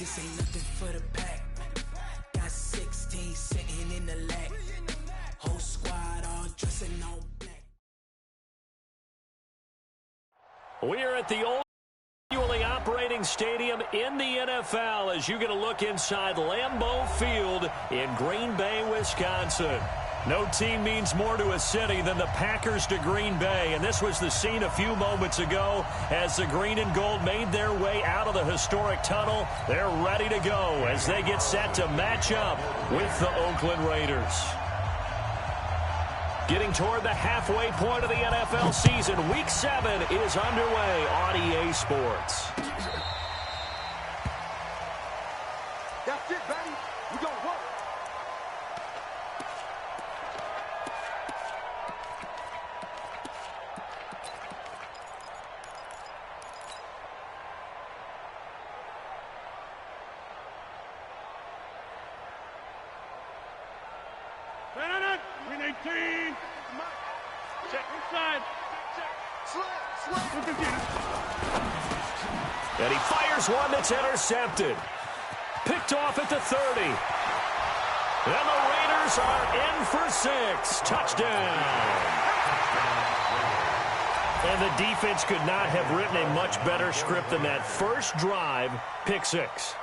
This ain't nothing for the pack. Got 16 sitting in the lag. Whole squad all dressing all black. We're at the old annually operating stadium in the NFL as you get a look inside Lambeau Field in Green Bay, Wisconsin. No team means more to a city than the Packers to Green Bay, and this was the scene a few moments ago as the green and gold made their way out of the historic tunnel. They're ready to go as they get set to match up with the Oakland Raiders. Getting toward the halfway point of the NFL season, Week 7 is underway on EA Sports. That's it, baby. We're going to work. Win 18. Check inside. And he fires one that's intercepted. Picked off at the 30. And the Raiders are in for 6. Touchdown. And the defense could not have written a much better script than that first drive, pick 6.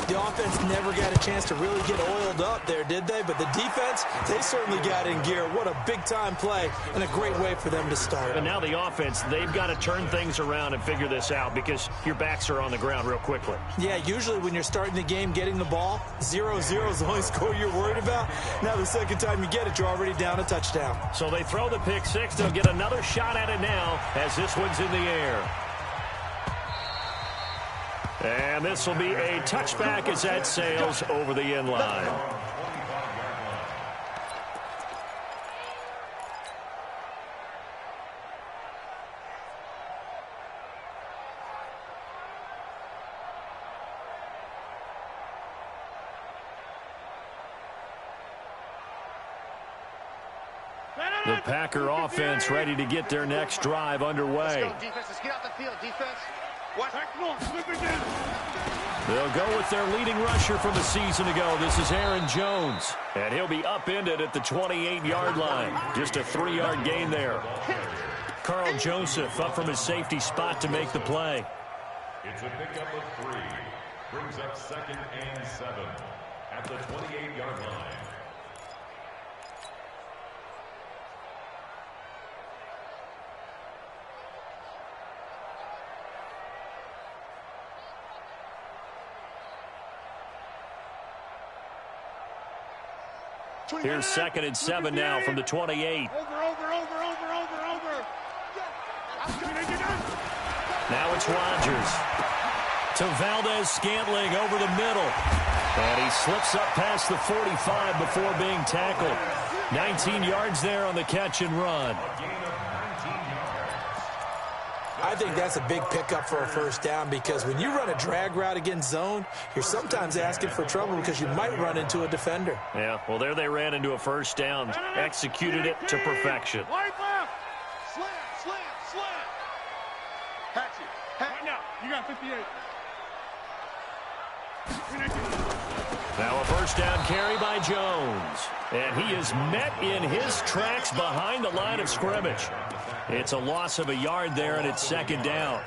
The offense never got a chance to really get oiled up there, did they? But the defense, they certainly got in gear. What a big-time play and a great way for them to start. And now the offense, they've got to turn things around and figure this out because your backs are on the ground real quickly. Yeah, usually when you're starting the game, getting the ball, 0-0 is the only score you're worried about. Now the second time you get it, you're already down a touchdown. So they throw the pick 6. They'll get another shot at it now as this one's in the air. And this will be a touchback as that sails over the end line. The Packer offense ready to get their next drive underway. Let's go, defense. Let's get out the field, defense. What? They'll go with their leading rusher from a season ago. This is Aaron Jones. And he'll be upended at the 28-yard line. Just a 3-yard gain there. Carl Joseph up from his safety spot to make the play. It's a pickup of 3. Brings up 2nd and 7 at the 28-yard line. Here's 2nd and 7 now from the 28. Over. Now it's Rodgers to Valdez-Scantling over the middle. And he slips up past the 45 before being tackled. 19 yards there on the catch and run. I think that's a big pickup for a first down because when you run a drag route against zone, you're sometimes asking for trouble because you might run into a defender. Yeah, well, there they ran into a first down, executed it to perfection. Wide left. Slam. Patch it. Right now. You got 58. Now a first down carry by Jones. And he is met in his tracks behind the line of scrimmage. It's a loss of a yard there, and it's 2nd down.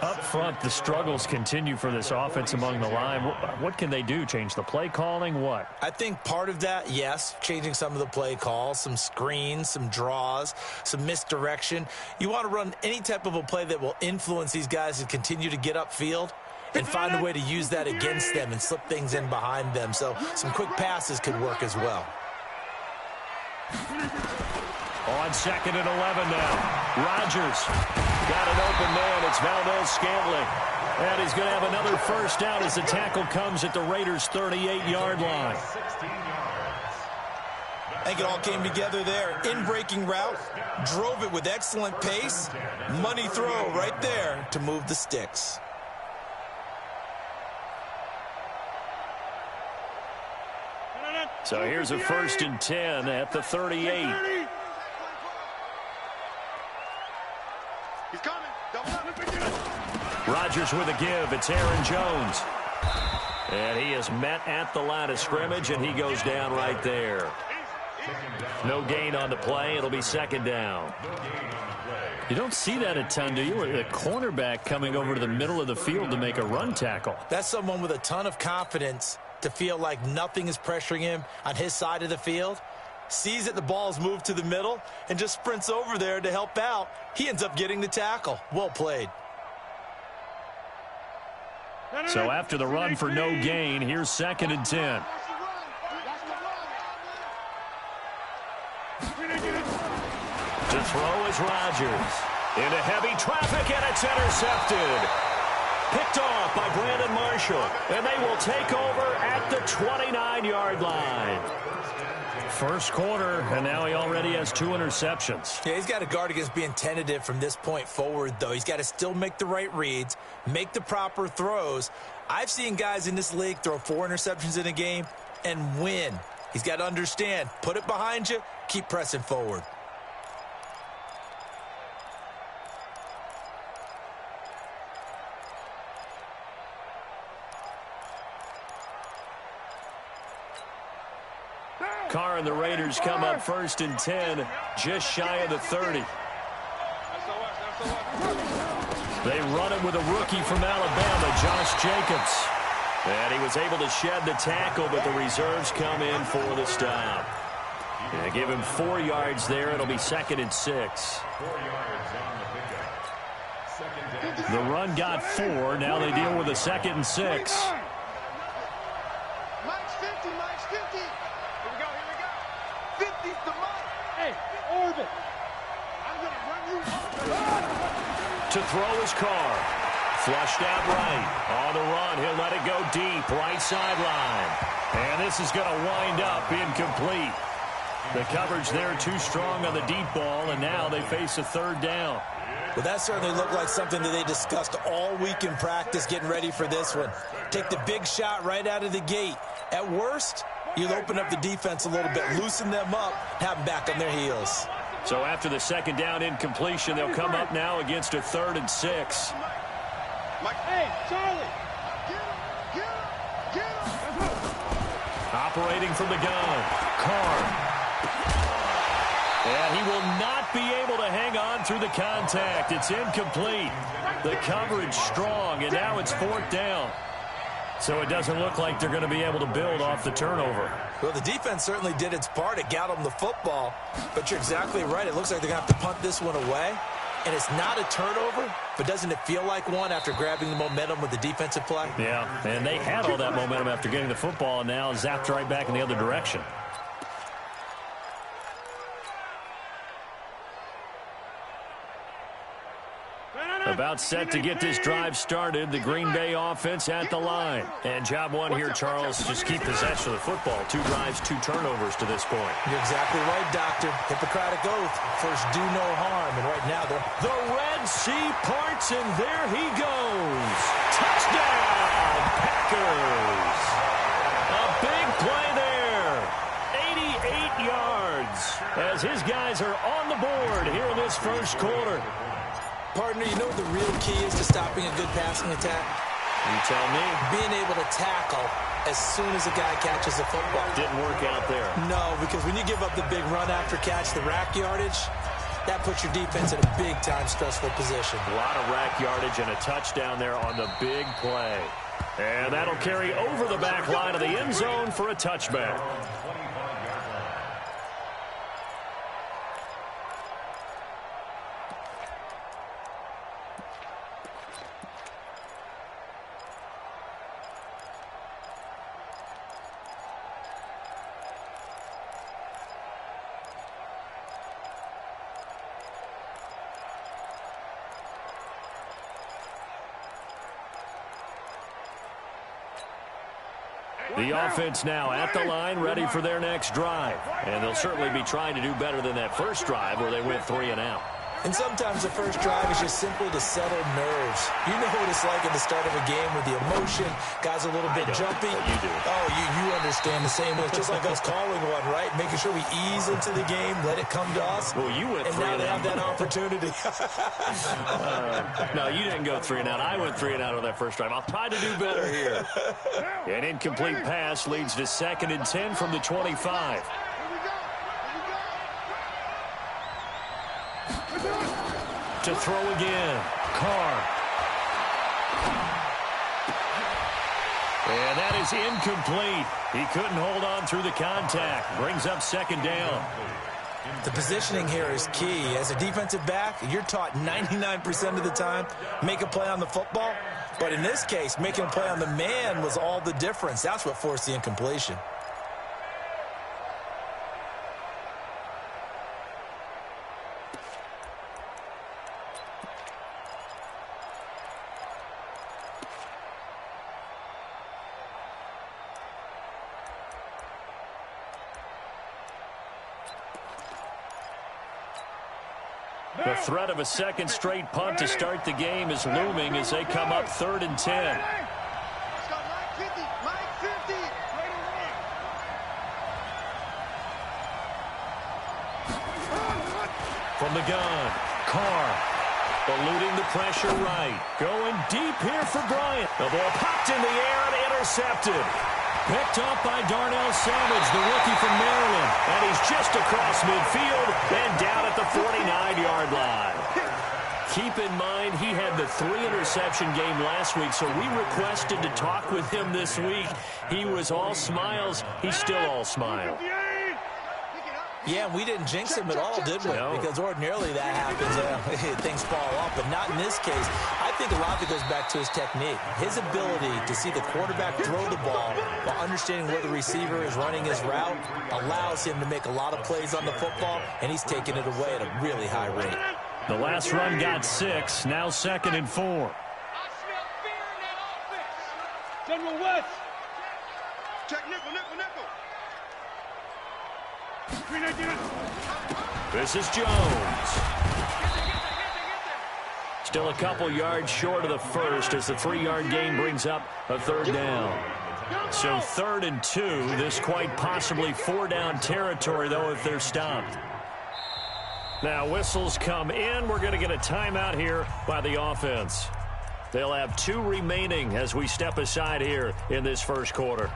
Up front, the struggles continue for this offense among the line. What can they do? Change the play calling? What? I think part of that, yes, changing some of the play calls, some screens, some draws, some misdirection. You want to run any type of a play that will influence these guys to continue to get upfield and find a way to use that against them and slip things in behind them. So some quick passes could work as well. On 2nd and 11 now. Rodgers got an open man. It's Valdez-Scantling. And he's going to have another first down as the tackle comes at the Raiders' 38-yard line. I think it all came together there. In-breaking route, drove it with excellent pace. Money throw right there to move the sticks. So here's a 1st and 10 at the 38. He's coming. Double up. Rodgers with a give. It's Aaron Jones. And he is met at the line of scrimmage, and he goes down right there. No gain on the play. It'll be second down. You don't see that a ton, do you? The cornerback coming over to the middle of the field to make a run tackle. That's someone with a ton of confidence to feel like nothing is pressuring him on his side of the field. Sees that the ball's moved to the middle and just sprints over there to help out. He ends up getting the tackle. Well played. So after the run for no gain, here's 2nd and 10. To throw is Rodgers. Into heavy traffic, and it's intercepted. Picked off by Brandon Marshall. And they will take over at the 29-yard line. First quarter, and now he already has 2 interceptions. Yeah, he's got to guard against being tentative from this point forward, though. He's got to still make the right reads, make the proper throws. I've seen guys in this league throw 4 interceptions in a game and win. He's got to understand, put it behind you, keep pressing forward. Carr and the Raiders come up 1st and 10, just shy of the 30. They run it with a rookie from Alabama, Josh Jacobs. And he was able to shed the tackle, but the reserves come in for the stop. They give him 4 yards there. It'll be 2nd and 6. The run got 4. Now they deal with a 2nd and 6. Mike's 50, Mike's 50. Here we go, here we go. 50's the mark. Hey, orbit. I'm going to run you. To throw his Carr. Flushed out right. On the run, he'll let it go deep. Right sideline. And this is going to wind up incomplete. The coverage there too strong on the deep ball, and now they face a 3rd down. Well, that certainly looked like something that they discussed all week in practice getting ready for this one. Take the big shot right out of the gate. At worst, you'll open up the defense a little bit, loosen them up, have them back on their heels. So after the 2nd down incompletion, they'll come up now against a 3rd and 6. Mike, Hey, Charlie. get him. Operating from the gun. Carr. And he will not be able to hang on through the contact. It's incomplete. The coverage strong, and now it's 4th down. So it doesn't look like they're going to be able to build off the turnover. Well, the defense certainly did its part. It got them the football. But you're exactly right. It looks like they're going to have to punt this one away. And it's not a turnover, but doesn't it feel like one after grabbing the momentum with the defensive play? Yeah, and they had all that momentum after getting the football, and now zapped right back in the other direction. About set to get this drive started. The Green Bay offense at the line. And job one here, Charles, just keep possession of the football. 2 drives, 2 turnovers to this point. You're exactly right, Doctor. Hippocratic oath. First, do no harm. And right now, the Red Sea parts, and there he goes. Touchdown, Packers. A big play there. 88 yards as his guys are on the board here in this first quarter. Partner, you know what the real key is to stopping a good passing attack? You tell me. Being able to tackle as soon as a guy catches the football. Didn't work out there. No, because when you give up the big run after catch, the rack yardage, that puts your defense in a big-time stressful position. A lot of rack yardage and a touchdown there on the big play. And that'll carry over the back line of the end zone for a touchback. The offense now at the line, ready for their next drive. And they'll certainly be trying to do better than that first drive where they went 3 and out. And sometimes the first drive is just simply to settle nerves. You know what it's like at the start of a game with the emotion. Guys are a little bit jumpy. You do. Oh, you understand the same. It's just like us calling one, right? Making sure we ease into the game, let it come to us. Well, you went and 3 now and they out. have that opportunity. No, you didn't go 3 and out. I went 3 and out on that first drive. I'll try to do better here. An incomplete pass leads to 2nd and 10 from the 25. To throw again. Carr. And that is incomplete. He couldn't hold on through the contact. Brings up 2nd down. The positioning here is key. As a defensive back, you're taught 99% of the time, make a play on the football. But in this case, making a play on the man was all the difference. That's what forced the incompletion. The threat of a 2nd straight punt to start the game is looming as they come up 3rd and 10. Let's go, Mike 50, Mike 50. From the gun, Carr eluding the pressure right. Going deep here for Bryant. The ball popped in the air and intercepted. Picked up by Darnell Savage, the rookie from Maryland. And he's just across midfield and down at the 49-yard line. Keep in mind, he had the 3-interception game last week, so we requested to talk with him this week. He was all smiles. He's still all smile. Yeah, we didn't jinx him at all, did we? No. Because ordinarily that happens. Things fall off, but not in this case. I think a lot of it goes back to his technique. His ability to see the quarterback throw the ball while understanding where the receiver is running his route allows him to make a lot of plays on the football, and he's taking it away at a really high rate. The last run got 6, now 2nd and 4. I smell fear in that offense. General West. Check nickel, nickel, nickel. This is Jones. Still a couple yards short of the first as the 3-yard gain brings up a 3rd down. So 3rd and 2, this quite possibly 4-down territory, though, if they're stopped. Now whistles come in. We're going to get a timeout here by the offense. They'll have 2 remaining as we step aside here in this first quarter.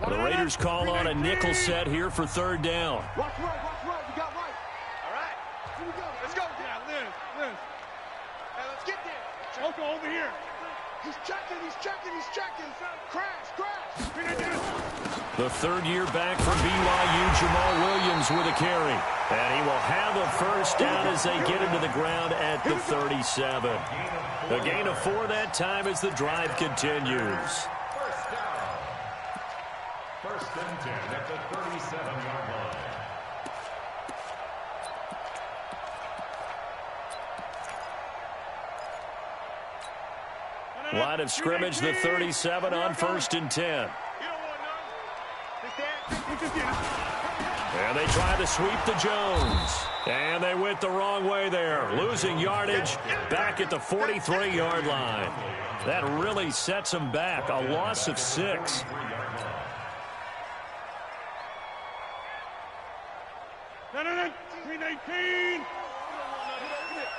The Raiders call on a nickel set here for 3rd down. Watch right, you got right. All right, here we go. Let's go. Yeah, Liz. Hey, let's get there. Choco over here. He's checking. Crash. The 3rd-year back from BYU, Jamal Williams with a carry. And he will have a 1st down as they get into the ground at the 37. A gain of 4 that time as the drive continues. First and 10 at the 37-yard line. Line of scrimmage, the 37 on 1st and 10. And they try to sweep to Jones. And they went the wrong way there. Losing yardage back at the 43-yard line. That really sets them back. A loss of 6. No, 319.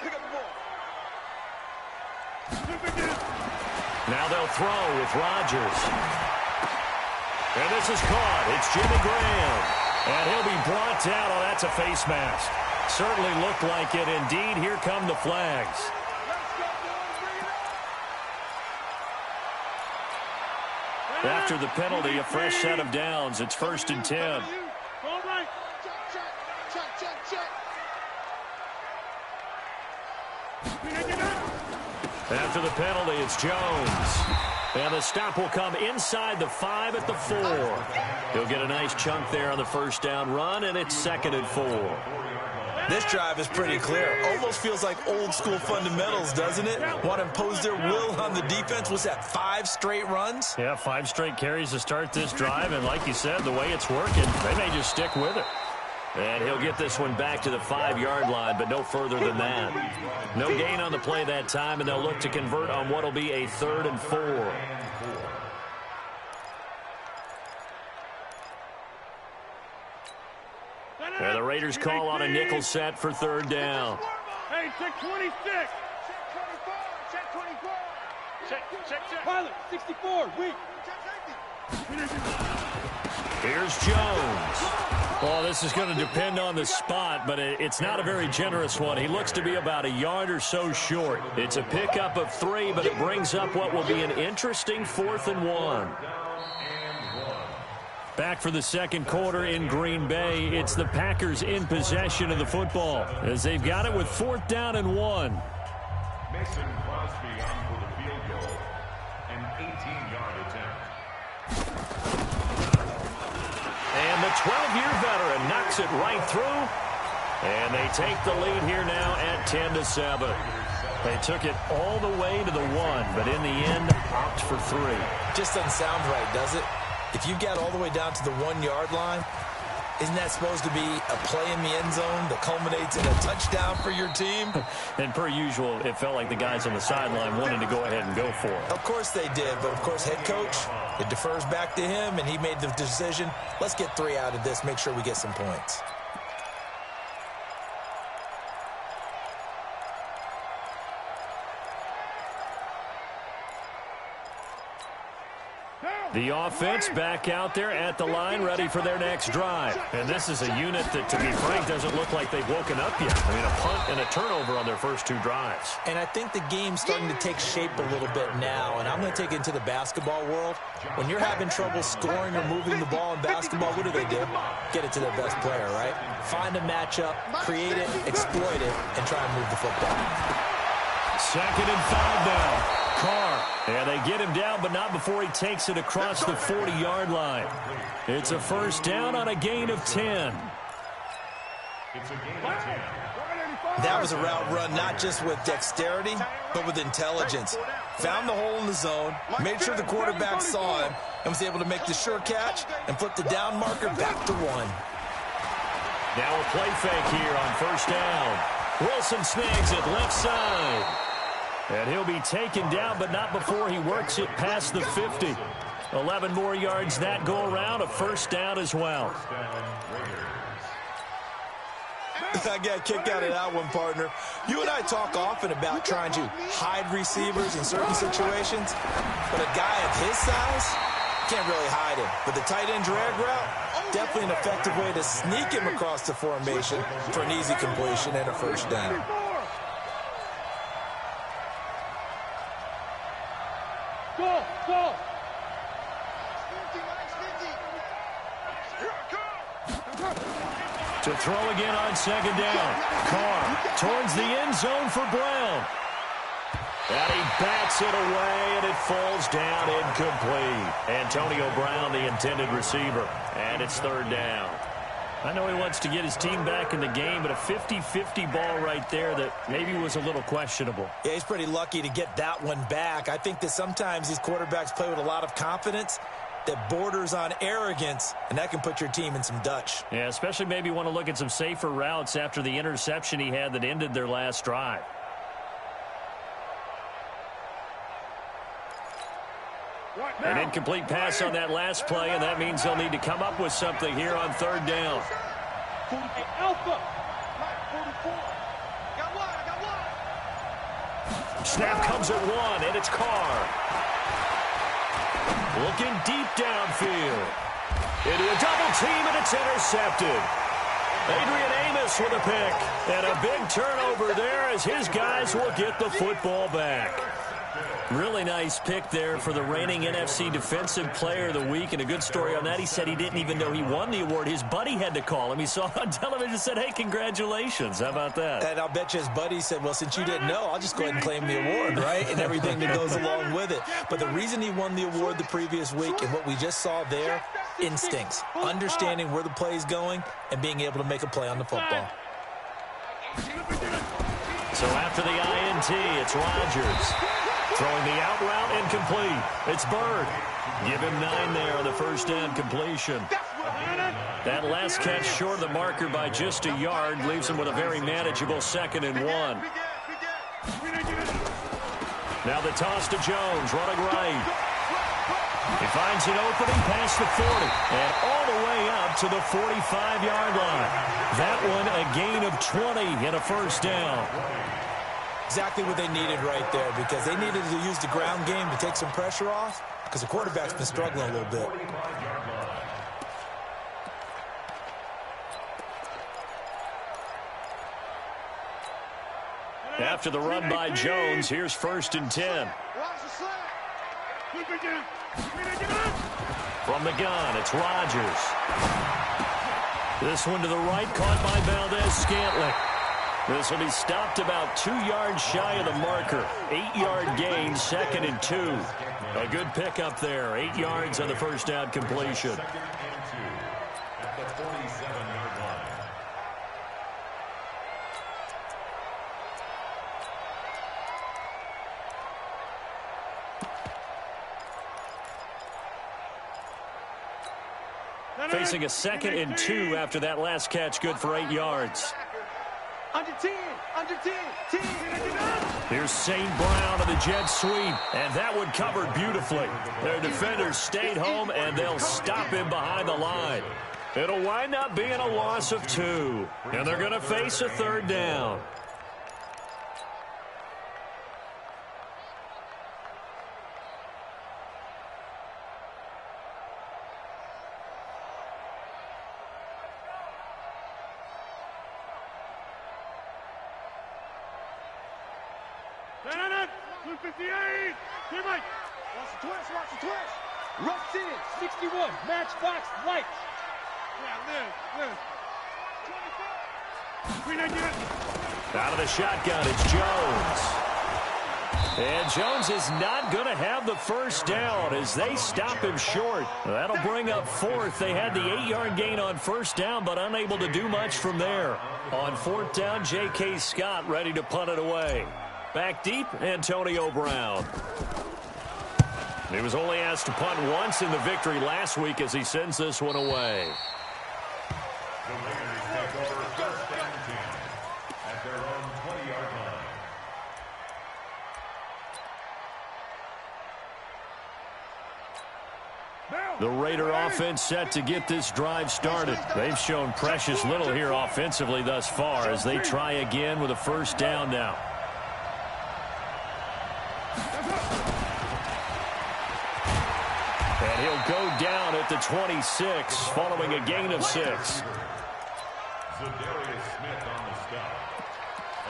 Pick up the ball. Now they'll throw with Rodgers. And this is caught. It's Jimmy Graham. And he'll be brought down. Oh, that's a face mask. Certainly looked like it. Indeed, here come the flags. After the penalty, a fresh set of downs. It's 1st and 10. All right. Check. After the penalty, it's Jones. And the stop will come inside the 5 at the 4. He'll get a nice chunk there on the 1st down run, and it's 2nd and 4. This drive is pretty clear. Almost feels like old school fundamentals, doesn't it? Want to impose their will on the defense. Was that 5 straight runs? Yeah, 5 straight carries to start this drive. And like you said, the way it's working, they may just stick with it. And he'll get this one back to the 5-yard line, but no further than that. No gain on the play that time, and they'll look to convert on what will be a 3rd and 4. And the Raiders call on a nickel set for 3rd down. Hey, check 26. Check 24. Check 24. Check. Pilot, 64. Weak. Here's Jones. Well, this is going to depend on the spot, but it's not a very generous one. He looks to be about a yard or so short. It's a pickup of 3, but it brings up what will be an interesting 4th and 1. Back for the second quarter in Green Bay. It's the Packers in possession of the football as they've got it with 4th down and 1. Mason Crosby on for the field goal. An 18-yard attempt. And the 12-year veteran knocks it right through. And they take the lead here now at 10-7. They took it all the way to the 1, but in the end, opt for 3. Just doesn't sound right, does it? If you get all the way down to the 1-yard line, isn't that supposed to be a play in the end zone that culminates in a touchdown for your team? And per usual, it felt like the guys on the sideline wanted to go ahead and go for it. Of course they did, but of course head coach, it defers back to him, and he made the decision, let's get 3 out of this, make sure we get some points. The offense back out there at the line, ready for their next drive. And this is a unit that, to be frank, doesn't look like they've woken up yet. I mean, a punt and a turnover on their first 2 drives. And I think the game's starting to take shape a little bit now, and I'm going to take it into the basketball world. When you're having trouble scoring or moving the ball in basketball, what do? Get it to their best player, right? Find a matchup, create it, exploit it, and try and move the football. 2nd and 5 now. Carr. And they get him down, but not before he takes it across the 40-yard line. It's a 1st down on a gain of 10. It's a gain of 10. That was a route run not just with dexterity, but with intelligence. Found the hole in the zone, made sure the quarterback saw him, and was able to make the sure catch and flip the down marker back to 1. Now a play fake here on 1st down. Wilson snags it left side. And he'll be taken down, but not before he works it past the 50. 11 more yards that go around, a 1st down as well. I got a kick out of that one, partner. You and I talk often about trying to hide receivers in certain situations, but a guy of his size can't really hide him. But the tight end drag route, definitely an effective way to sneak him across the formation for an easy completion and a 1st down. Go! To throw again on 2nd down. Carr towards the end zone for Brown. And he bats it away, and it falls down incomplete. Antonio Brown, the intended receiver. And it's 3rd down. I know he wants to get his team back in the game, but a 50-50 ball right there that maybe was a little questionable. Yeah, he's pretty lucky to get that one back. I think that sometimes these quarterbacks play with a lot of confidence that borders on arrogance, and that can put your team in some Dutch. Yeah, especially maybe want to look at some safer routes after the interception he had that ended their last drive. An incomplete pass on that last play, and that means they'll need to come up with something here on 3rd down. Alpha. Snap comes at 1, and it's Carr. Looking deep downfield. Into a double team, and it's intercepted. Adrian Amos with a pick. And a big turnover there as his guys will get the football back. Really nice pick there for the reigning NFC Defensive Player of the Week. And a good story on that, he said he didn't even know he won the award. His buddy had to call him. He saw it on television and said, hey, congratulations. How about that? And I'll bet you his buddy said, well, since you didn't know, I'll just go ahead and claim the award, right? And everything that goes along with it. But the reason he won the award the previous week and what we just saw there, instincts, understanding where the play is going and being able to make a play on the football. So after the INT, it's Rodgers. Throwing the out route incomplete. It's Bird. Give him 9 there on the first down completion. That last catch short of the marker by just a yard leaves him with a very manageable 2nd and 1. Now the toss to Jones, running right. He finds an opening past the 40 and all the way up to the 45-yard line. That one a gain of 20 and a first down. Exactly what they needed right there, because they needed to use the ground game to take some pressure off, because the quarterback's been struggling a little bit. After the run by Jones, here's 1st and 10. From the gun, it's Rodgers. This one to the right, caught by Valdez-Scantling. This will be stopped about 2 yards shy of the marker. 8-yard gain, 2nd and 2. A good pickup there. 8 yards on the first down completion. 2nd and 2 at the 47-yard line. Facing a 2nd and 2 after that last catch, good for 8 yards. Under 10, under 10, 10. Here's St. Brown of the jet sweep, and that one covered beautifully. Their defenders stayed home, and they'll stop him behind the line. It'll wind up being a loss of 2, and they're going to face a 3rd down. Watch the twist. Rush in. 61, matchbox lights. Out of the shotgun, it's Jones. And Jones is not going to have the first down as they stop him short. That'll bring up 4th. They had the 8-yard gain on first down, but unable to do much from there. On 4th down, J.K. Scott ready to punt it away. Back deep, Antonio Brown. He was only asked to punt once in the victory last week as he sends this one away. The Raiders take over 1st and 10 at their own 20-yard line. The Raider offense set to get this drive started. They've shown precious little here offensively thus far as they try again with a first down now. And he'll go down at the 26 following a gain of 6. Zadarius Smith on the stop.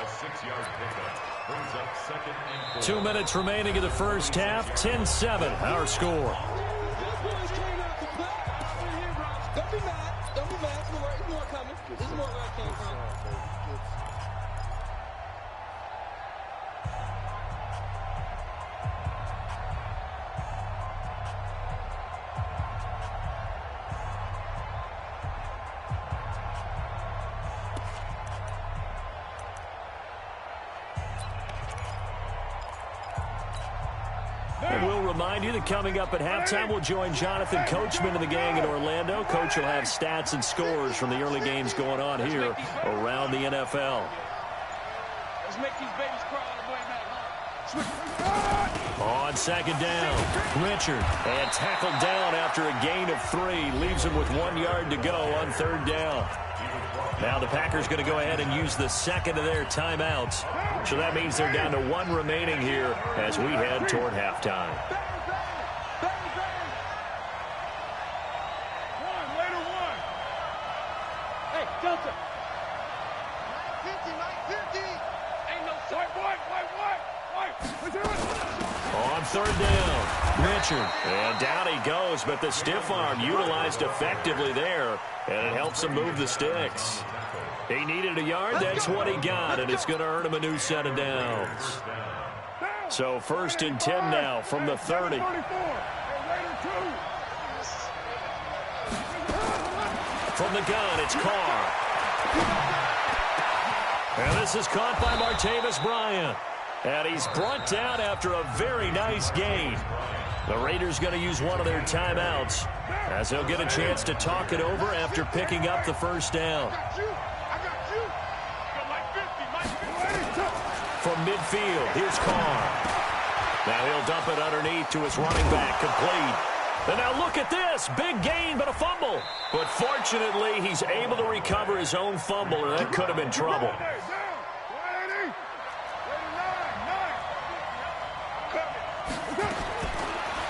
A 6-yard pickup brings up 2nd and 4. 2 minutes remaining in the first half. 10-7 our score. Don't be mad. Don't be mad. There's more coming. There's more where it came from. And we'll remind you that coming up at halftime, we'll join Jonathan Coachman and the gang in Orlando. Coach will have stats and scores from the early games going on here around the NFL. Let's make these babies cry on the way back. On 2nd down, Richard, and tackled down after a gain of 3. Leaves him with 1 yard to go on 3rd down. Now the Packers going to go ahead and use the 2nd of their timeouts. So that means they're down to 1 remaining here as we head toward halftime. Hey, Delta. 950. Ain't no white. On 3rd down, Richard. And down he goes, but the stiff arm utilized effectively there, and it helps him move the sticks. He needed a yard. That's what he got, and it's going to earn him a new set of downs. So 1st and 10 now from the 30. From the gun, it's Carr. And this is caught by Martavis Bryant. And he's brought down after a very nice gain. The Raiders going to use one of their timeouts as they'll get a chance to talk it over after picking up the first down. From midfield, here's Carr. Now he'll dump it underneath to his running back, complete. And now look at this, big gain but a fumble. But fortunately, he's able to recover his own fumble, and that could have been trouble.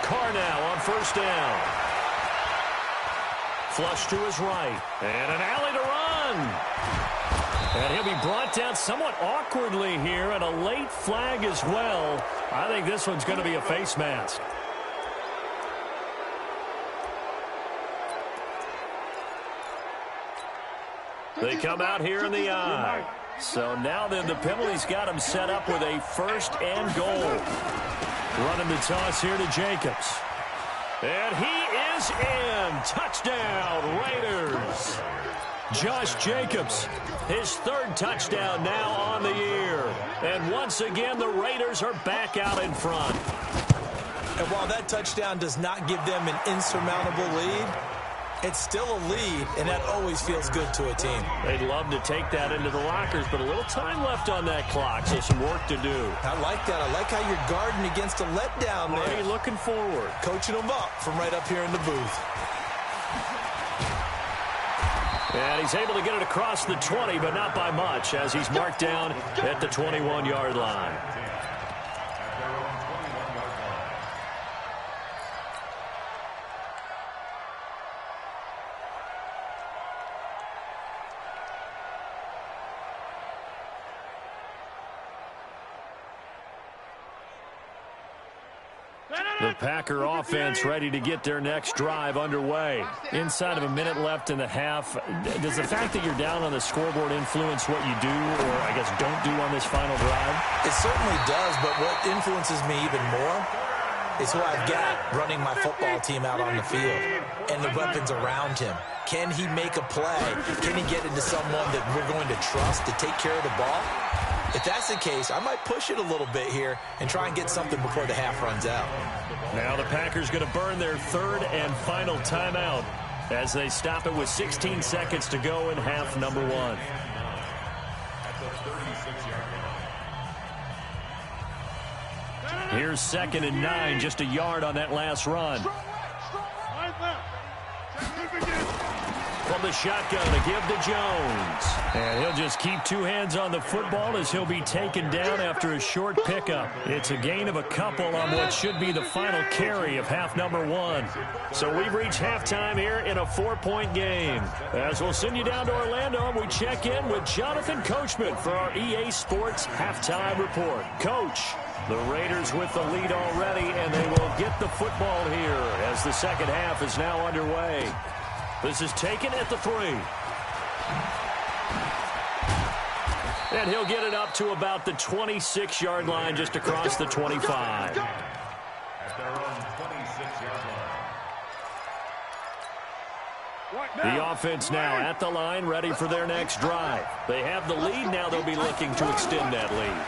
Carr now on first down. Flush to his right. And an alley to run. And he'll be brought down somewhat awkwardly here, and a late flag as well. I think this one's going to be a face mask. They come out here in the eye. So now then the penalty's got him set up with a first and goal. Running the toss here to Jacobs. And he is in. Touchdown, Raiders. Josh Jacobs, his third touchdown now on the year. And once again, the Raiders are back out in front. And while that touchdown does not give them an insurmountable lead, it's still a lead, and that always feels good to a team. They'd love to take that into the lockers, but a little time left on that clock, so some work to do. I like that. I like how you're guarding against a letdown there. Already looking forward. Coaching them up from right up here in the booth. And he's able to get it across the 20, but not by much, as he's marked down at the 21-yard line. The Packer offense ready to get their next drive underway. Inside of a minute left in the half, does the fact that you're down on the scoreboard influence what you do, or I guess don't do on this final drive? It certainly does, but what influences me even more is who I've got running my football team out on the field and the weapons around him. Can he make a play? Can he get into someone that we're going to trust to take care of the ball? If that's the case, I might push it a little bit here and try and get something before the half runs out. Now the Packers going to burn their third and final timeout as they stop it with 16 seconds to go in half number one. Here's 2nd and 9, just a yard on that last run. From the shotgun to give to Jones. And he'll just keep two hands on the football as he'll be taken down after a short pickup. It's a gain of a couple on what should be the final carry of half number one. So we've reached halftime here in a 4-point game. As we'll send you down to Orlando, we check in with Jonathan Coachman for our EA Sports Halftime Report. Coach, the Raiders with the lead already, and they will get the football here as the second half is now underway. This is taken at the 3. And he'll get it up to about the 26-yard line, just across the 25. At their own 26-yard line. The offense now at the line, ready for their next drive. They have the lead. Now they'll be looking to extend that lead.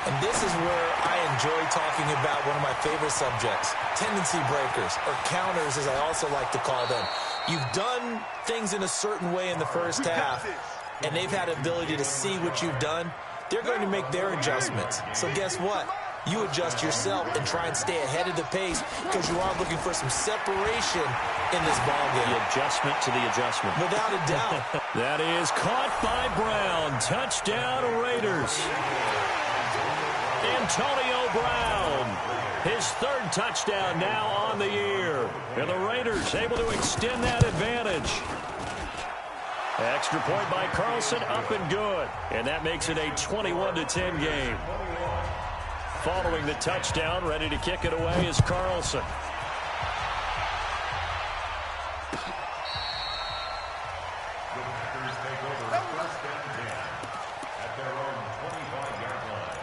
And this is where I enjoy talking about one of my favorite subjects, tendency breakers, or counters as I also like to call them. You've done things in a certain way in the first half, and they've had the ability to see what you've done. They're going to make their adjustments. So guess what? You adjust yourself and try and stay ahead of the pace because you are looking for some separation in this ballgame. The adjustment to the adjustment. Without a doubt. That is caught by Brown. Touchdown, Raiders. Antonio Brown, his third touchdown now on the year. And the Raiders able to extend that advantage. Extra point by Carlson, up and good. And that makes it a 21-10 game. Following the touchdown, ready to kick it away is Carlson. The Packers take over 1st and 10 at their own 25-yard line.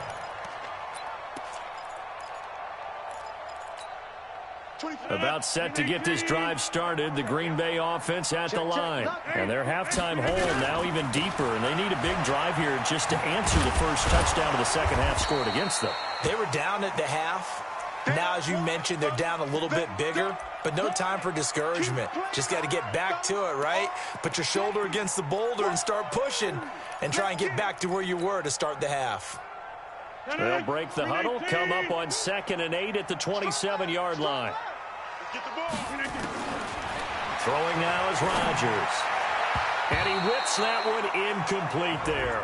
About set to get this drive started, the Green Bay offense at the line. And their halftime hole now even deeper, and they need a big drive here just to answer the first touchdown of the second half scored against them. They were down at the half. Now, as you mentioned, they're down a little bit bigger, but no time for discouragement. Just got to get back to it, right? Put your shoulder against the boulder and start pushing and try and get back to where you were to start the half. They'll break the huddle, come up on 2nd and 8 at the 27-yard line. Throwing now is Rodgers. And he whips that one incomplete there.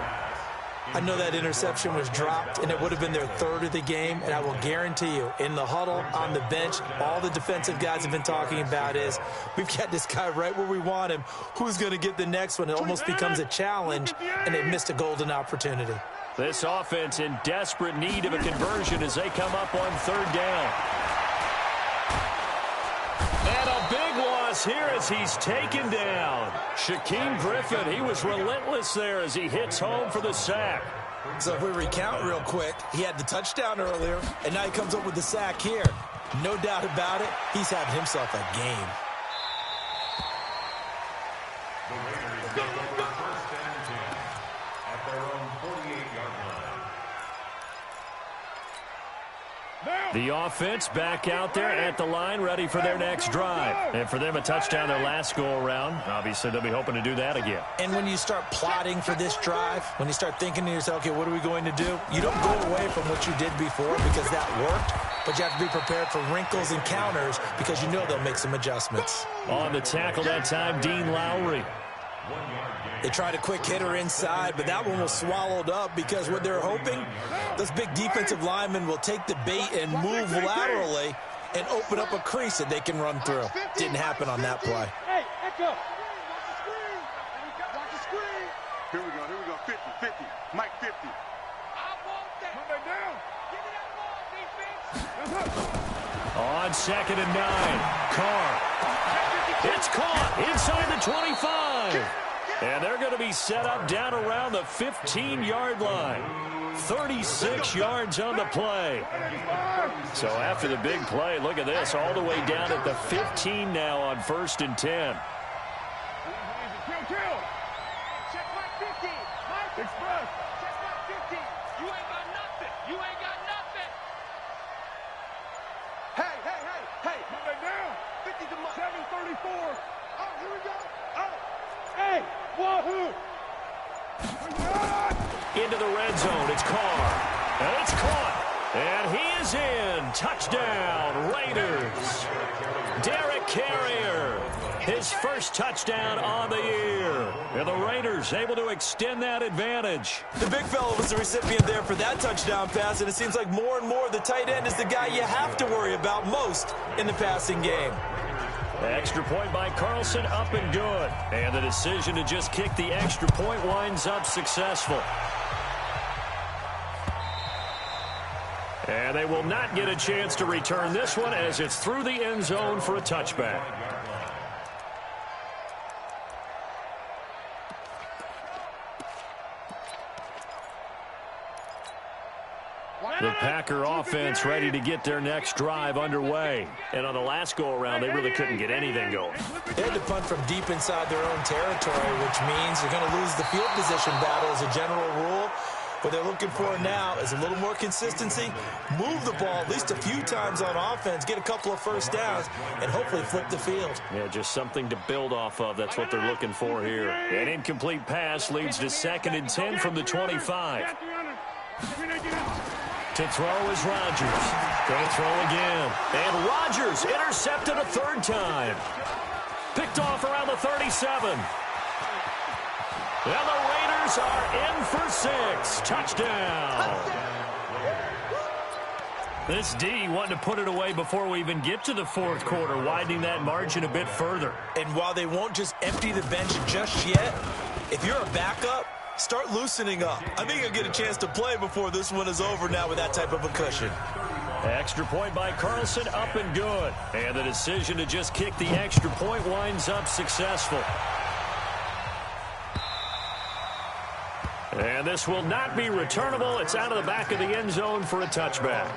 I know that interception was dropped, and it would have been their third of the game, and I will guarantee you, in the huddle, on the bench, all the defensive guys have been talking about is, we've got this guy right where we want him. Who's going to get the next one? It almost becomes a challenge, and they missed a golden opportunity. This offense in desperate need of a conversion as they come up on 3rd down. And a big loss here as he's taken down. Shaquem Griffin, he was relentless there as he hits home for the sack. So if we recount real quick, he had the touchdown earlier, and now he comes up with the sack here. No doubt about it, he's having himself a game. The Raiders go over 1st and 10 at their own 48-yard line. The offense back out there at the line, ready for their next drive. And for them, a touchdown their last go-around. Obviously, they'll be hoping to do that again. And when you start plotting for this drive, when you start thinking to yourself, okay, what are we going to do? You don't go away from what you did before because that worked, but you have to be prepared for wrinkles and counters because you know they'll make some adjustments. On the tackle that time, Dean Lowry. They tried a quick hitter inside, but that one was swallowed up because what they're hoping, those big defensive linemen will take the bait and move laterally and open up a crease that they can run through. Didn't happen on that play. Hey, echo. Watch the screen. Here we go. 50, 50. Mike 50. I want that. Come back down. Give me that ball, defense. On 2nd and 9, Carr. It's caught inside the 25. And they're going to be set up down around the 15-yard line. 36 yards on the play. So after the big play, look at this, all the way down at the 15 now on 1st and 10. Check Mike 50. Mike Express. Check Mike 50. You ain't got nothing. You ain't got nothing. Hey. Come back down. 50 to Mike. 734. Oh, here we go. Oh. Hey. Wahoo. Into the red zone, it's Carr. And it's caught. And he is in. Touchdown, Raiders. Derek Carrier, his first touchdown on the year. And the Raiders able to extend that advantage. The big fella was the recipient there for that touchdown pass, and it seems like more and more the tight end is the guy you have to worry about most in the passing game. Extra point by Carlson, up and good. And the decision to just kick the extra point winds up successful. And they will not get a chance to return this one as it's through the end zone for a touchback. The Packer offense ready to get their next drive underway. And on the last go-around, they really couldn't get anything going. They had to punt from deep inside their own territory, which means they're going to lose the field position battle as a general rule. What they're looking for now is a little more consistency, move the ball at least a few times on offense, get a couple of first downs, and hopefully flip the field. Yeah, just something to build off of. That's what they're looking for here. An incomplete pass leads to 2nd and 10 from the 25. To throw is Rodgers. Going to throw again. And Rodgers intercepted a 3rd time. Picked off around the 37. And the Raiders are in for 6. Touchdown. This D wanting to put it away before we even get to the 4th quarter, widening that margin a bit further. And while they won't just empty the bench just yet, if you're a backup, start loosening up. I think you'll get a chance to play before this one is over now with that type of a cushion. Extra point by Carlson, up and good. And the decision to just kick the extra point winds up successful. And this will not be returnable. It's out of the back of the end zone for a touchback.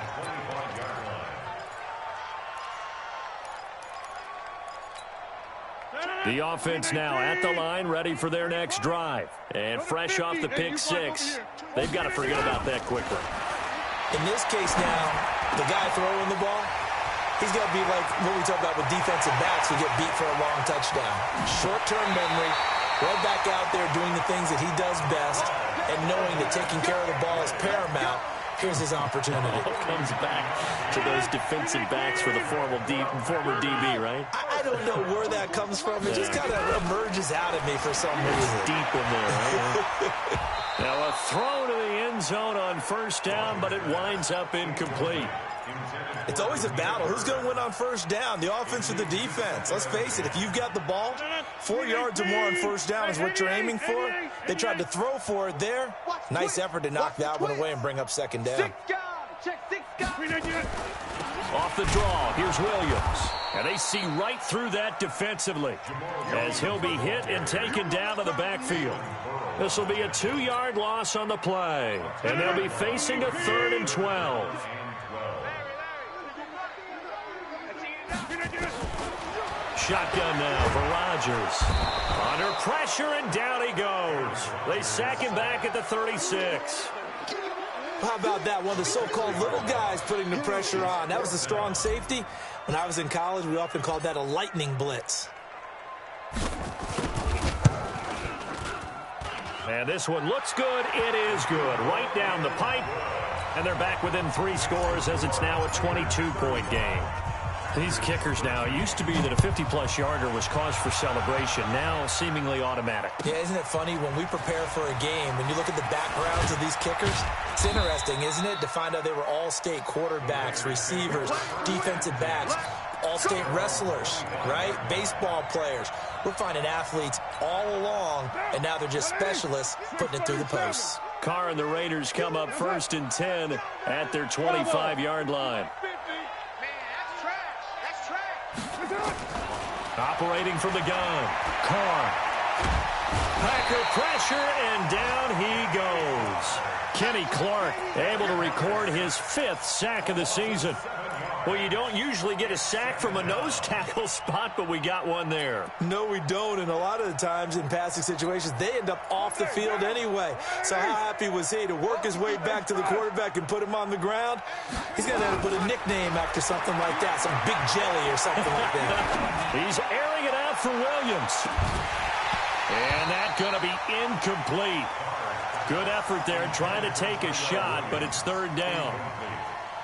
The offense now at the line, ready for their next drive. And fresh off the pick six, they've got to forget about that quickly. In this case now, the guy throwing the ball, he's got to be like what we talk about with defensive backs who get beat for a long touchdown. Short-term memory, right back out there doing the things that he does best, and knowing that taking care of the ball is paramount. Here's his opportunity. Comes back to those defensive backs for the former DB, right? I don't know where that comes from. It just kind of emerges out of me for some reason. Deep in there, right? Now a throw to the end zone on first down, but it winds up incomplete. It's always a battle. Who's going to win on first down, the offense or the defense? Let's face it, if you've got the ball, 4 yards or more on first down is what you're aiming for. They tried to throw for it there. Nice effort to knock that one away and bring up second down. Off the draw, here's Williams. And they see right through that defensively as he'll be hit and taken down to the backfield. This will be a 2-yard loss on the play, and they'll be facing a 3rd and 12. Shotgun now for Rodgers. Under pressure, and down he goes. They sack him back at the 36. How about that? One of the so-called little guys putting the pressure on. That was a strong safety. When I was in college, we often called that a lightning blitz. And this one looks good. It is good. Right down the pipe. And they're back within 3 scores as it's now a 22-point game. These kickers now, it used to be that a 50-plus yarder was cause for celebration. Now seemingly automatic. Yeah, isn't it funny when we prepare for a game, when you look at the backgrounds of these kickers, it's interesting, isn't it, to find out they were all-state quarterbacks, receivers, defensive backs, all-state wrestlers, right? Baseball players. We're finding athletes all along, and now they're just specialists putting it through the posts. Carr and the Raiders come up 1st and 10 at their 25-yard line. Operating from the gun, Carr. Packer pressure, and down he goes. Kenny Clark able to record his 5th sack of the season. Well, you don't usually get a sack from a nose tackle spot, but we got one there. No, we don't, and a lot of the times in passing situations, they end up off the field anyway. So how happy was he to work his way back to the quarterback and put him on the ground? He's going to have to put a nickname after something like that, some Big Jelly or something like that. He's airing it out for Williams. And that's going to be incomplete. Good effort there, trying to take a shot, but it's 3rd down.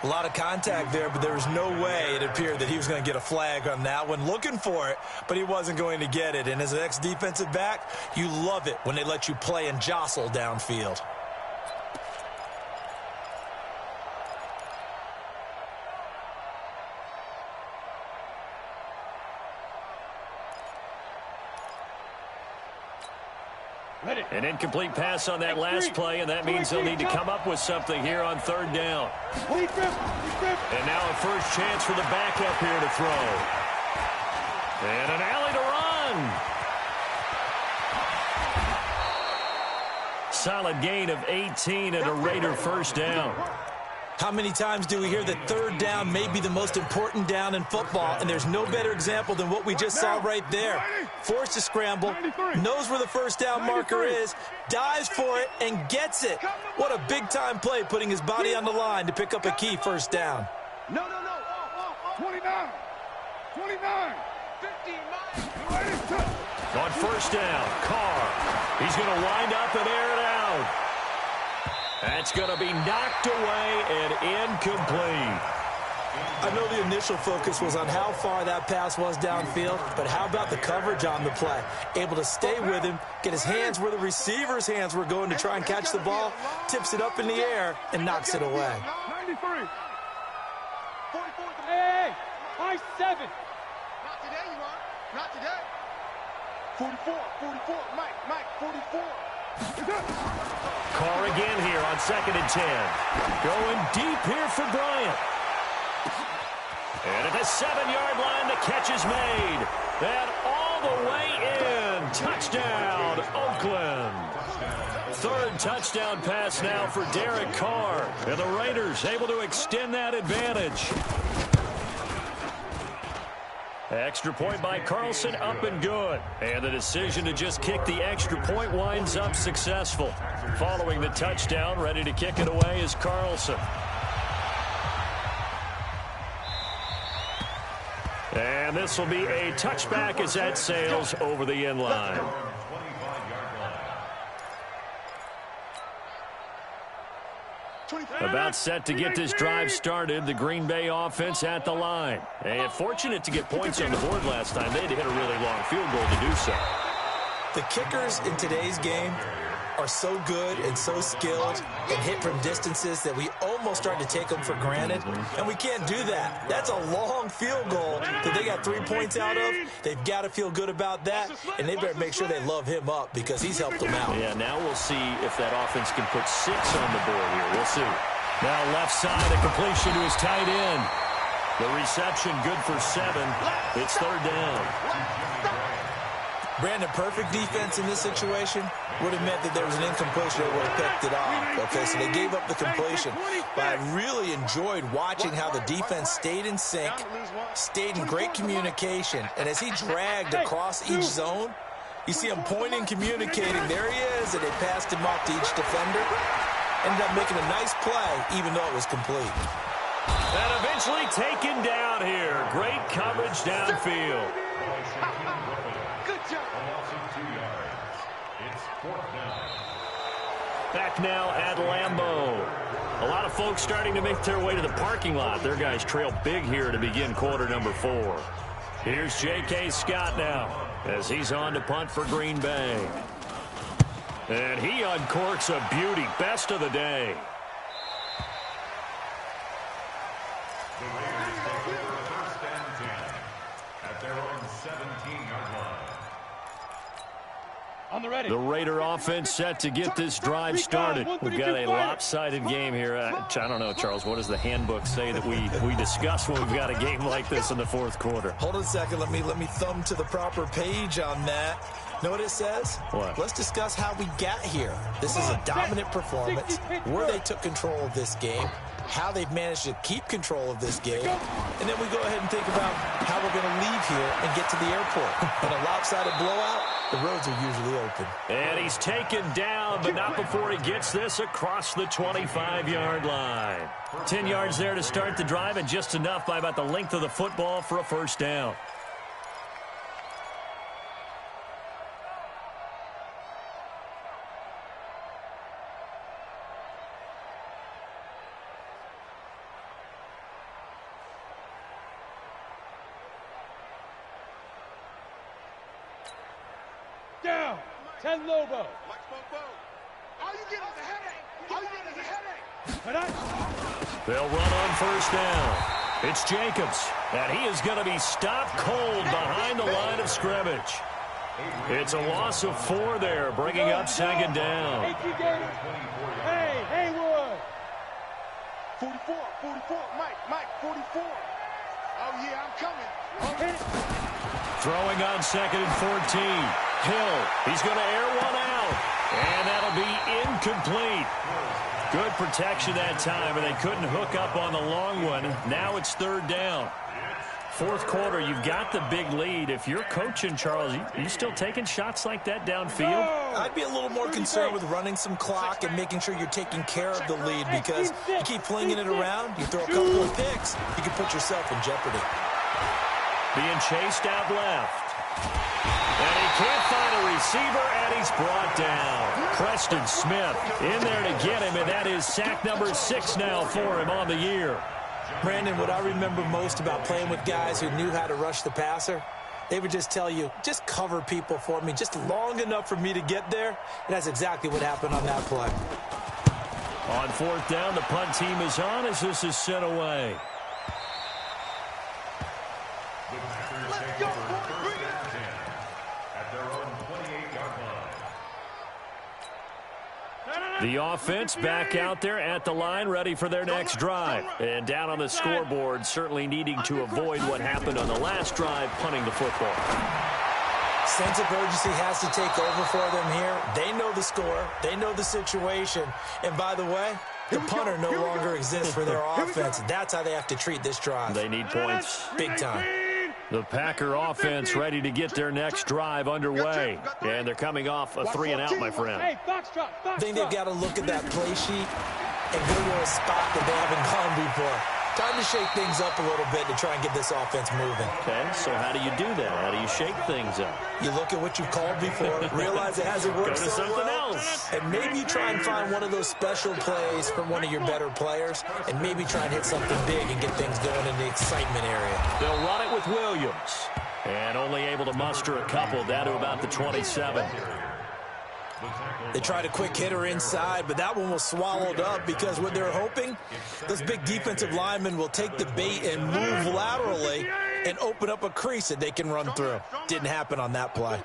A lot of contact there, but there was no way it appeared that he was going to get a flag on that one. Looking for it, but he wasn't going to get it. And as an ex-defensive back, you love it when they let you play and jostle downfield. An incomplete pass on that last play, and that means they'll need to come up with something here on 3rd down. And now a first chance for the backup here to throw. And an alley to run. Solid gain of 18 and a Raider first down. How many times do we hear that 3rd down may be the most important down in football, and there's no better example than what we just saw right there. Forced to scramble, knows where the first down marker is, dives for it, and gets it. What a big-time play, putting his body on the line to pick up a key first down. No. 29. 29. 59. On first down, Carr. He's going to wind up and air it out. That's going to be knocked away and incomplete. I know the initial focus was on how far that pass was downfield, but how about the coverage on the play? Able to stay with him, get his hands where the receiver's hands were going to try and catch the ball, tips it up in the air, and knocks it away. 93. Hey, high 7. Not today, you are. Not today. 44. Mike, 44. Carr again here on 2nd and 10. Going deep here for Bryant. And at the 7-yard line, the catch is made. And all the way in. Touchdown, Oakland. 3rd touchdown pass now for Derek Carr. And the Raiders able to extend that advantage. Extra point by Carlson, up and good. And the decision to just kick the extra point winds up successful. Following the touchdown, ready to kick it away is Carlson. And this will be a touchback as that sails over the end line. About set to get this drive started, the Green Bay offense at the line. And fortunate to get points on the board last time. They had to hit a really long field goal to do so. The kickers in today's game are so good and so skilled and hit from distances that we almost start to take them for granted, and we can't do that. That's a long field goal that they got 3 points out of. They've got to feel good about that, and they better make sure they love him up because he's helped them out. Yeah, now we'll see if that offense can put 6 on the board here. We'll see. Now left side, a completion to his tight end. The reception good for 7. It's third down. Brandon, perfect defense in this situation would have meant that there was an incompletion that would have picked it off. Okay, so they gave up the completion. But I really enjoyed watching how the defense stayed in sync, stayed in great communication. And as he dragged across each zone, you see him pointing, communicating. There he is, and they passed him off to each defender. Ended up making a nice play, even though it was complete. And eventually taken down here. Great coverage downfield. Back now at Lambeau. A lot of folks starting to make their way to the parking lot. Their guys trail big here to begin quarter number 4. Here's J.K. Scott now as he's on to punt for Green Bay. And he uncorks a beauty. Best of the day. The Raiders take over first and 10 at their own 17-yard line. On the ready. The Raider offense set to get this drive started. We've got a lopsided game here. I don't know, Charles, what does the handbook say that we discuss when we've got a game like this in the fourth quarter? Hold on a second. Let me thumb to the proper page on that. Know what it says? What? Let's discuss how we got here. This is a dominant performance, where they took control of this game, how they've managed to keep control of this game, and then we go ahead and think about how we're going to leave here and get to the airport. In a lopsided blowout, the roads are usually open. And he's taken down, but not before he gets this across the 25-yard line. 10 yards there to start the drive, and just enough by about the length of the football for a first down. Down. 10 Lobo. All you get is a headache. All you get is a headache. They'll run on first down. It's Jacobs, and he is going to be stopped cold behind the line of scrimmage. It's a loss of 4 there, bringing up second down. Hey, Haywood. 44, Mike, 44. Oh, yeah, I'm coming. Throwing on second and 14. Hill, he's going to air one out, and that'll be incomplete. Good protection that time, and they couldn't hook up on the long one. Now it's third down. Fourth quarter, you've got the big lead. If you're coaching, Charles, you still taking shots like that downfield? I'd be a little more concerned with running some clock and making sure you're taking care of the lead, because you keep flinging it around, you throw a couple of picks, you can put yourself in jeopardy. Being chased out left. And he can't find a receiver, and he's brought down. Preston Smith in there to get him, and that is sack number 6 now for him on the year. Brandon, what I remember most about playing with guys who knew how to rush the passer, they would just tell you, just cover people for me, just long enough for me to get there. And that's exactly what happened on that play. On fourth down, the punt team is on as this is sent away. Let's go, boy, at their own 28-yard line. The offense back out there at the line, ready for their next drive. And down on the scoreboard, certainly needing to avoid what happened on the last drive, punting the football. Sense of urgency has to take over for them here. They know the score. They know the situation. And by the way, the punter no longer exists for their offense. That's how they have to treat this drive. They need points. Big time. The Packer offense ready to get their next drive underway. And they're coming off a 3-and-out, my friend. Hey, foxtrot. I think they've got to look at that play sheet and go to a spot that they haven't gone before. Time to shake things up a little bit to try and get this offense moving. Okay, so how do you do that? How do you shake things up? You look at what you've called before, realize it hasn't worked Go to so something well, else. and maybe try and find one of those special plays from one of your better players, and maybe try and hit something big and get things going in the excitement area. They'll run it with Williams. And only able to muster a couple down to about the 27. They tried a quick hitter inside, but that one was swallowed up because what they're hoping, those big defensive linemen will take the bait and move laterally and open up a crease that they can run through. Didn't happen on that play.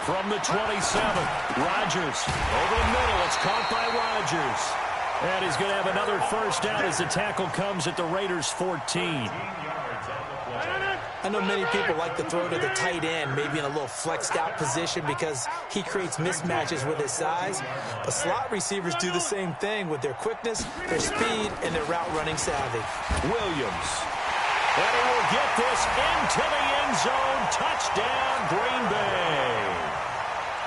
From the 27, Rodgers over the middle. It's caught by Rodgers. And he's going to have another first down as the tackle comes at the Raiders' 14. I know many people like to throw to the tight end, maybe in a little flexed out position because he creates mismatches with his size. But slot receivers do the same thing with their quickness, their speed, and their route running savvy. Williams. And he will get this into the end zone. Touchdown, Green Bay.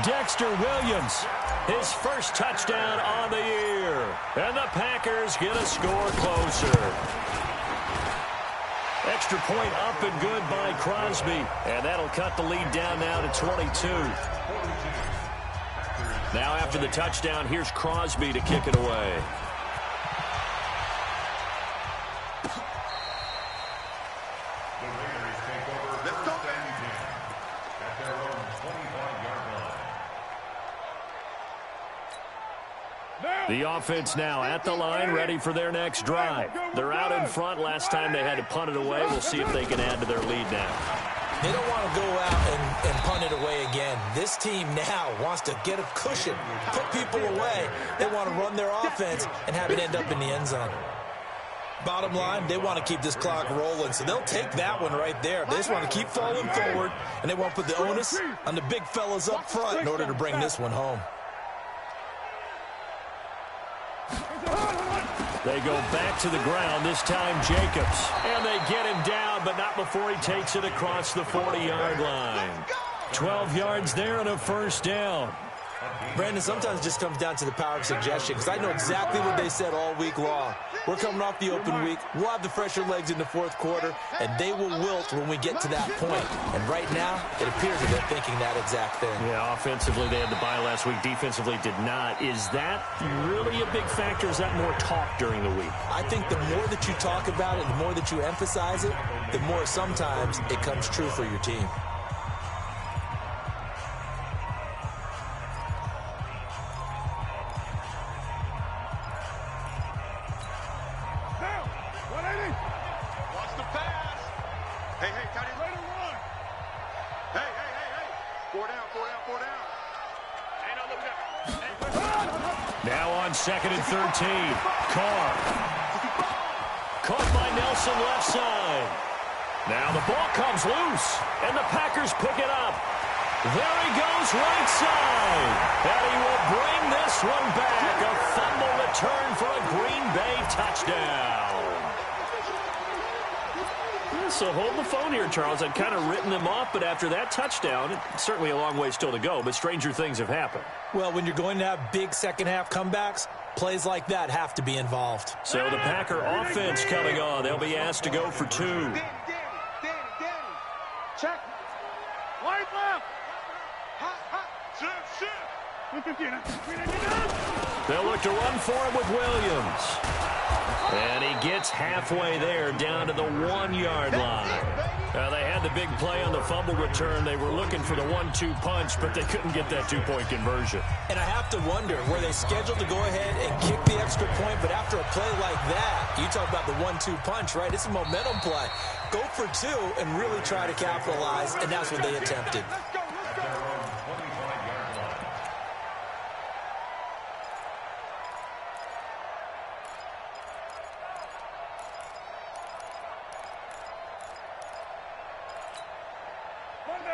Dexter Williams, his first touchdown on the year. And the Packers get a score closer. Extra point up and good by Crosby. And that'll cut the lead down now to 22. Now after the touchdown, here's Crosby to kick it away. The offense now at the line, ready for their next drive. They're out in front. Last time they had to punt it away. We'll see if they can add to their lead now. They don't want to go out and punt it away again. This team now wants to get a cushion, put people away. They want to run their offense and have it end up in the end zone. Bottom line, they want to keep this clock rolling, so they'll take that one right there. They just want to keep falling forward, and they want to put the onus on the big fellas up front in order to bring this one home. They go back to the ground, this time Jacobs. And they get him down, but not before he takes it across the 40-yard line. 12 yards there and a first down. Brandon, sometimes it just comes down to the power of suggestion because I know exactly what they said all week long. We're coming off the open week. We'll have the fresher legs in the fourth quarter, and they will wilt when we get to that point. And right now, it appears that they're thinking that exact thing. Yeah, offensively, they had the bye last week. Defensively, did not. Is that really a big factor? Is that more talk during the week? I think the more that you talk about it, the more that you emphasize it, the more sometimes it comes true for your team. Second and 13. Carr. Caught by Nelson left side. Now the ball comes loose, and the Packers pick it up. There he goes right side. And he will bring this one back. A fumble return for a Green Bay touchdown. So hold the phone here, Charles. I'd kind of written them off, but after that touchdown, it's certainly a long way still to go, but stranger things have happened. Well, when you're going to have big second-half comebacks, plays like that have to be involved. So the Packer offense coming on. They'll be asked to go for two. Danny. Check. Wide left. Hot. Shift. They'll look to run for him with Williams. And he gets halfway there, down to the 1-yard line. They had the big play on the fumble return. They were looking for the 1-2 punch, but they couldn't get that two-point conversion. And I have to wonder, were they scheduled to go ahead and kick the extra point, but after a play like that, you talk about the 1-2 punch, right? It's a momentum play. Go for two and really try to capitalize, and that's what they attempted.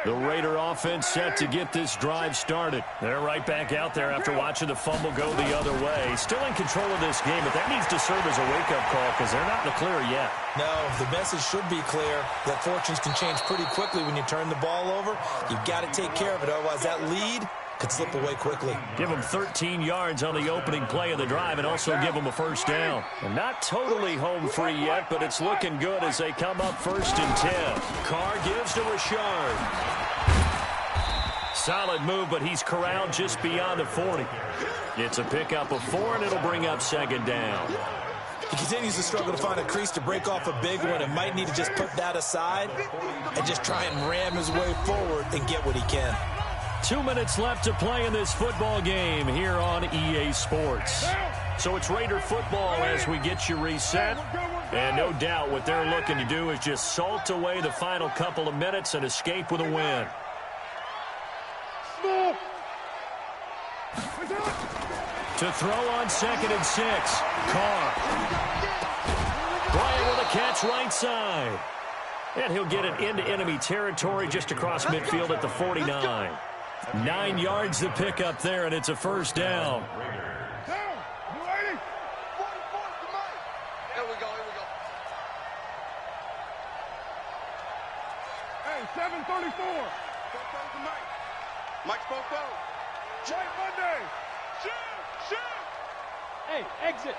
The Raider offense set to get this drive started. They're right back out there after watching the fumble go the other way. Still in control of this game, but that needs to serve as a wake-up call because they're not in the clear yet. No, the message should be clear that fortunes can change pretty quickly when you turn the ball over. You've got to take care of it, otherwise that lead could slip away quickly. Give them 13 yards on the opening play of the drive and also give them a first down. And not totally home free yet, but it's looking good as they come up 1st and 10. Carr gives to Richard. Solid move, but he's corralled just beyond the 40. It's a pickup of 4, and it'll bring up 2nd down. He continues to struggle to find a crease to break off a big one and might need to just put that aside and just try and ram his way forward and get what he can. 2 minutes left to play in this football game here on EA Sports. So it's Raider football as we get you reset. And no doubt what they're looking to do is just salt away the final couple of minutes and escape with a win. To throw on 2nd and 6. Carr. Bryant with a catch right side. And he'll get it into enemy territory just across midfield at the 49. 9 yards to pick up there, and it's a first down. Hey, 734. Mike Spofo. White Monday. Shoot. Hey, exit.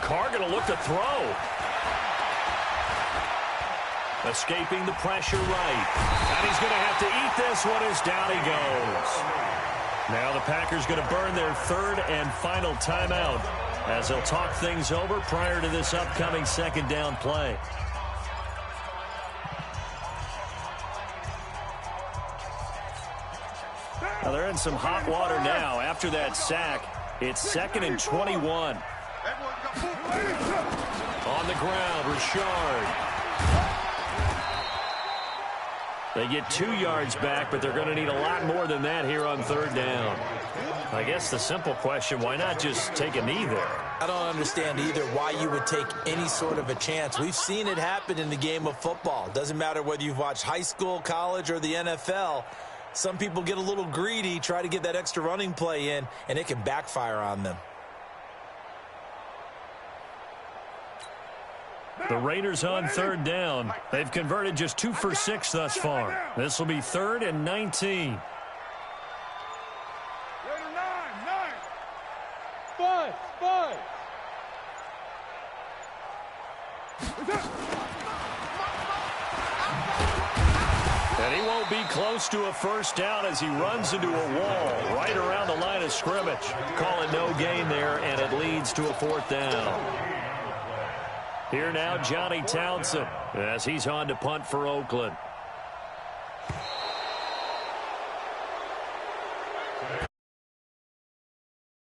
Carr going to look to throw. Escaping the pressure right. And he's going to have to eat this one as down he goes. Now the Packers going to burn their 3rd and final timeout as they'll talk things over prior to this upcoming 2nd down play. Now they're in some hot water now after that sack. It's 2nd and 21. On the ground, Richard. They get 2 yards back, but they're going to need a lot more than that here on 3rd down. I guess the simple question, why not just take a knee there? I don't understand either why you would take any sort of a chance. We've seen it happen in the game of football. Doesn't matter whether you've watched high school, college, or the NFL. Some people get a little greedy, try to get that extra running play in, and it can backfire on them. The Raiders on 3rd down. They've converted just 2 for 6 thus far. This will be 3rd and 19. Raider 9. Five. And he won't be close to a first down as he runs into a wall right around the line of scrimmage. Call it no gain there, and it leads to a 4th down. Here now, Johnny Townsend, as he's on to punt for Oakland.